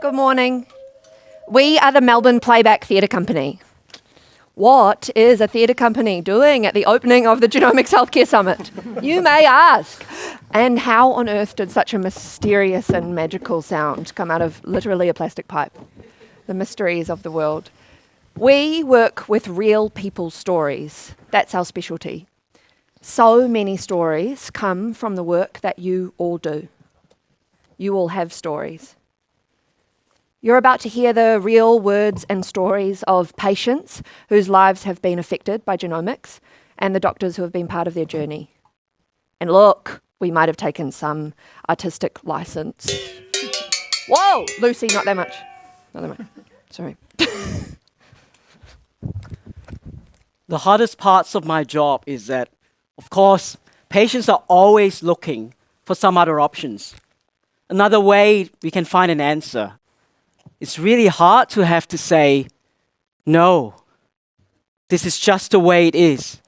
Good morning. We are the Melbourne Playback Theatre Company. What is a theatre company doing at the opening of the Genomics Healthcare Summit? You may ask. And how on earth did such a mysterious and magical sound come out of literally a plastic pipe? The mysteries of the world. We work with real people's stories. That's our specialty. So many stories come from the work that you all do. You all have stories. You're about to hear the real words and stories of patients whose lives have been affected by genomics and the doctors who have been part of their journey. And look, we might have taken some artistic license. Whoa, Lucy, not that much. Not that much. Sorry. The hardest parts of my job is that, of course, patients are always looking for some other options. Another way we can find an answer. It's really hard to have to say, no, this is just the way it is.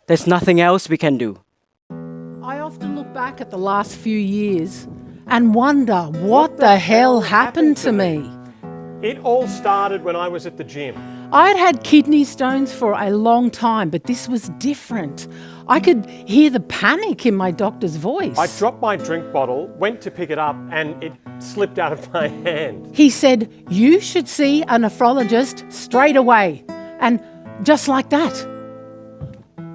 There's nothing else we can do. I often look back at the last few years and wonder what the hell happened to me. It all started when I was at the gym. I'd had kidney stones for a long time, but this was different. I could hear the panic in my doctor's voice. I dropped my drink bottle, went to pick it up, and it slipped out of my hand. He said, "You should see a nephrologist straight away." And just like that,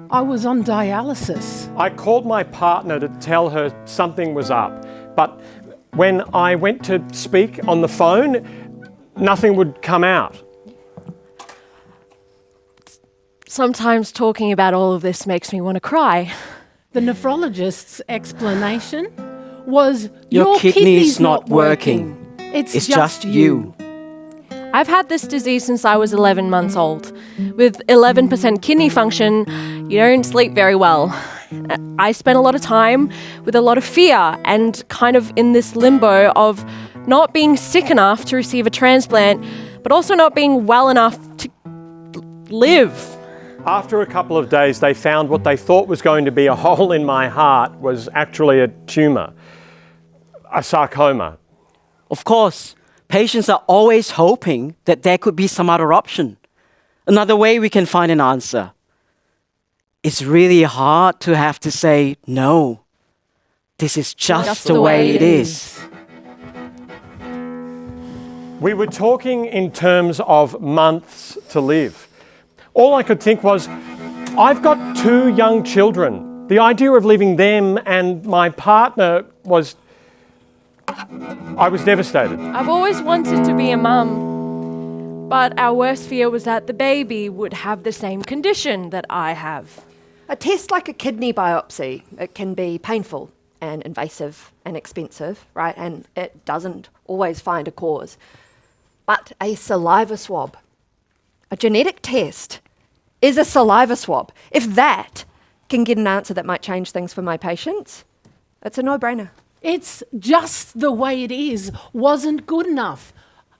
I was on dialysis. I called my partner to tell her something was up, but when I went to speak on the phone, nothing would come out. Sometimes talking about all of this makes me want to cry. The nephrologist's explanation was, Your your kidney's not working. It's just you. I've had this disease since I was 11 months old. With 11% kidney function, you don't sleep very well. I spent a lot of time with a lot of fear and kind of in this limbo of not being sick enough to receive a transplant, but also not being well enough to live. After a couple of days, they found what they thought was going to be a hole in my heart was actually a tumour, a sarcoma. Of course, patients are always hoping that there could be some other option, another way we can find an answer. It's really hard to have to say, no, this is just the way it is. We were talking in terms of months to live. All I could think was, I've got 2 young children. The idea of leaving them and my partner was... I was devastated. I've always wanted to be a mum, but our worst fear was that the baby would have the same condition that I have. A test like a kidney biopsy, it can be painful and invasive and expensive, right? And it doesn't always find a cause. But a saliva swab, a genetic test, is a saliva swab. If that can get an answer that might change things for my patients, it's a no-brainer. It's just the way it is wasn't good enough.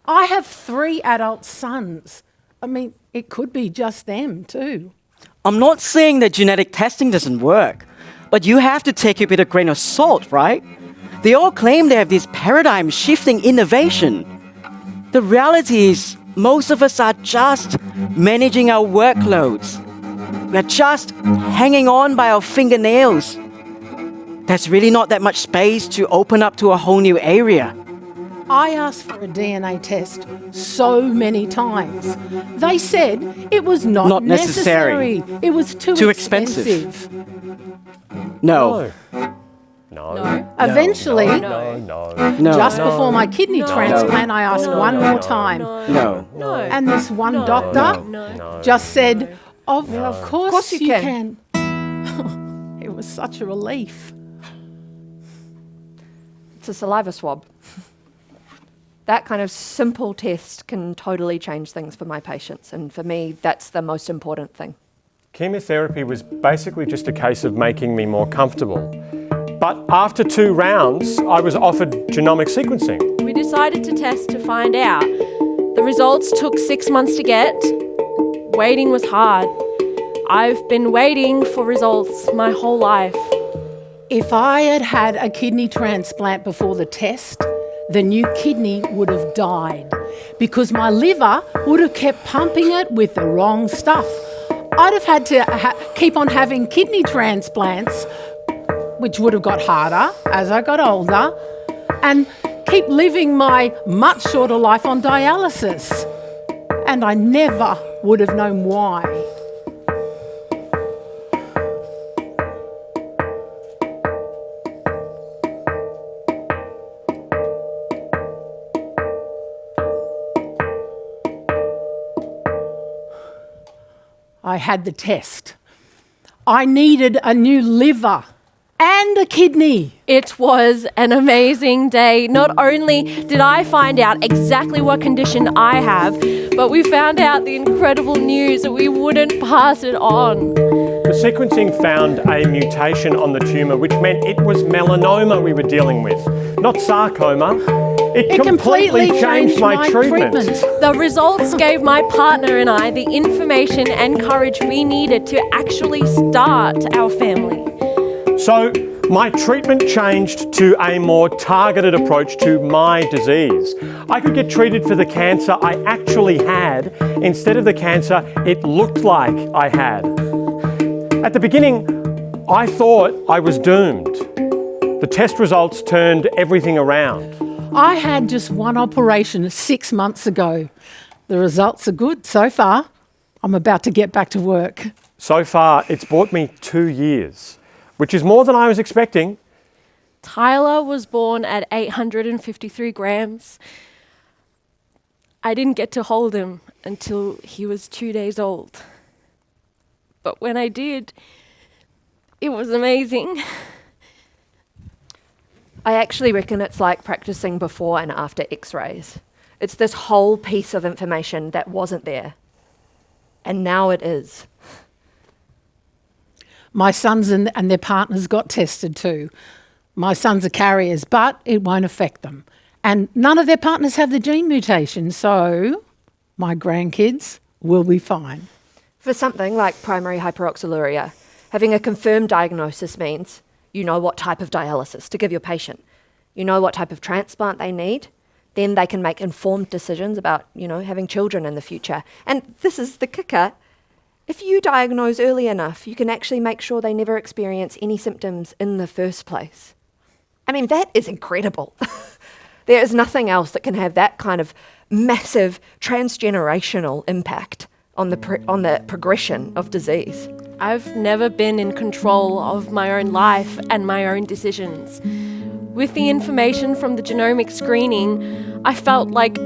I have 3 adult sons. I mean, it could be just them too. I'm not saying that genetic testing doesn't work, but you have to take it with a grain of salt, right? They all claim they have this paradigm-shifting innovation. The reality is, most of us are just managing our workloads. We're just hanging on by our fingernails. There's really not that much space to open up to a whole new area. I asked for a DNA test so many times. They said it was not necessary. It was too expensive. No. No. Eventually, No. just before my kidney transplant, I asked one more time. No. And this one doctor just said, of course you can. It was such a relief. It's a saliva swab. That kind of simple test can totally change things for my patients. And for me, that's the most important thing. Chemotherapy was basically just a case of making me more comfortable. But after 2 rounds, I was offered genomic sequencing. We decided to test to find out. The results took 6 months to get. Waiting was hard. I've been waiting for results my whole life. If I had had a kidney transplant before the test, the new kidney would have died because my liver would have kept pumping it with the wrong stuff. I'd have had to keep on having kidney transplants, which would have got harder as I got older, and keep living my much shorter life on dialysis. And I never would have known why. I had the test. I needed a new liver and a kidney. It was an amazing day. Not only did I find out exactly what condition I have, but we found out the incredible news that we wouldn't pass it on. The sequencing found a mutation on the tumour, which meant it was melanoma we were dealing with, not sarcoma. It completely changed my treatment. The results gave my partner and I the information and courage we needed to actually start our family. So my treatment changed to a more targeted approach to my disease. I could get treated for the cancer I actually had instead of the cancer it looked like I had. At the beginning, I thought I was doomed. The test results turned everything around. I had just one operation 6 months ago. The results are good so far. I'm about to get back to work. So far, it's brought me 2 years, which is more than I was expecting. Tyler was born at 853 grams. I didn't get to hold him until he was 2 days old. But when I did, it was amazing. I actually reckon it's like practicing before and after x-rays. It's this whole piece of information that wasn't there. And now it is. My sons and their partners got tested too. My sons are carriers, but it won't affect them. And none of their partners have the gene mutation, so my grandkids will be fine. For something like primary hyperoxaluria, having a confirmed diagnosis means you know what type of dialysis to give your patient. You know what type of transplant they need. Then they can make informed decisions about, having children in the future. And this is the kicker. If you diagnose early enough, you can actually make sure they never experience any symptoms in the first place. I mean, that is incredible. There is nothing else that can have that kind of massive transgenerational impact on the progression of disease. I've never been in control of my own life and my own decisions. With the information from the genomic screening, I felt like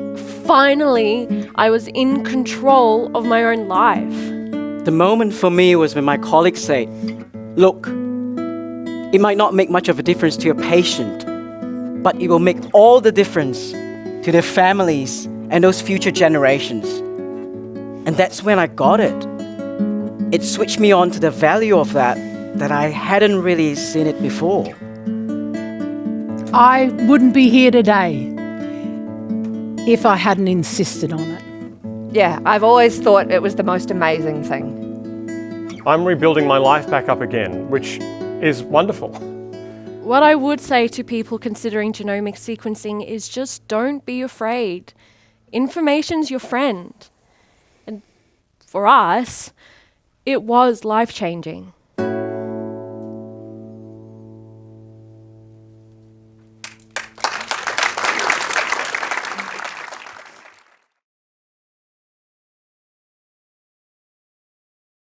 finally I was in control of my own life. The moment for me was when my colleague said, "Look, it might not make much of a difference to your patient, but it will make all the difference to their families and those future generations." And that's when I got it. It switched me on to the value of that I hadn't really seen it before. I wouldn't be here today if I hadn't insisted on it. Yeah, I've always thought it was the most amazing thing. I'm rebuilding my life back up again, which is wonderful. What I would say to people considering genomic sequencing is just don't be afraid. Information's your friend. And for us, it was life-changing.